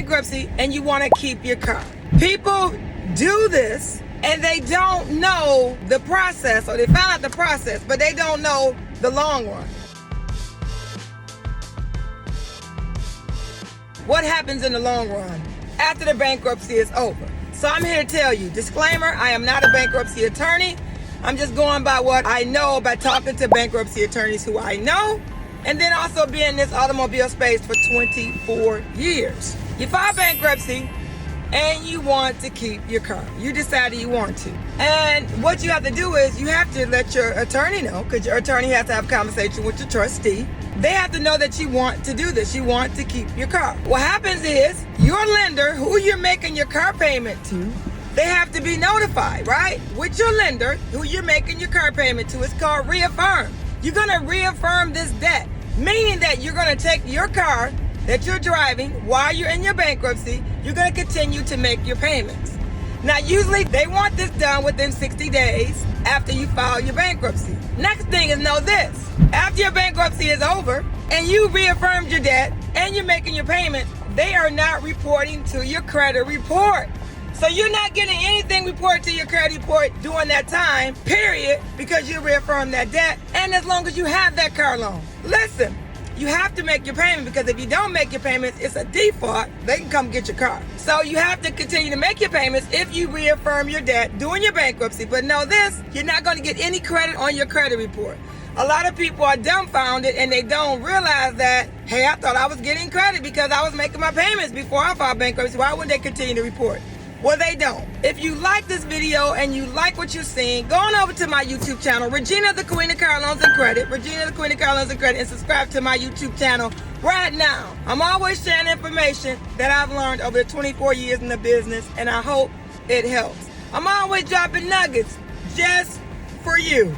bankruptcy and you want to keep your car. People do this and they don't know the process, or they found out the process, but they don't know the long run. What happens in the long run after the bankruptcy is over? So I'm here to tell you, disclaimer, I am not a bankruptcy attorney. I'm just going by what I know by talking to bankruptcy attorneys who I know, and then also being in this automobile space for 24 years. You file bankruptcy and you want to keep your car. You decided you want to. And what you have to do is you have to let your attorney know, because your attorney has to have a conversation with your trustee. They have to know that you want to do this. You want to keep your car. What happens is your lender, who you're making your car payment to, they have to be notified, right? With your lender, who you're making your car payment to, it's called reaffirm. You're gonna reaffirm this debt, meaning that you're gonna take your car that you're driving while you're in your bankruptcy, you're gonna continue to make your payments. Now, usually they want this done within 60 days after you file your bankruptcy. Next thing is, know this: after your bankruptcy is over and you reaffirmed your debt and you're making your payments, they are not reporting to your credit report. So you're not getting anything reported to your credit report during that time, period, because you reaffirmed that debt, and as long as you have that car loan. Listen, you have to make your payment, because if you don't make your payments, it's a default. They can come get your car. So you have to continue to make your payments if you reaffirm your debt during your bankruptcy. But know this, you're not going to get any credit on your credit report. A lot of people are dumbfounded and they don't realize that, hey, I thought I was getting credit because I was making my payments before I filed bankruptcy. Why would they continue to report? Well, they don't. If you like this video and you like what you're seeing, go on over to my YouTube channel, Regina, the Queen of Car Loans and Credit, Regina, the Queen of Car Loans and Credit, and subscribe to my YouTube channel right now. I'm always sharing information that I've learned over the 24 years in the business, and I hope it helps. I'm always dropping nuggets just for you.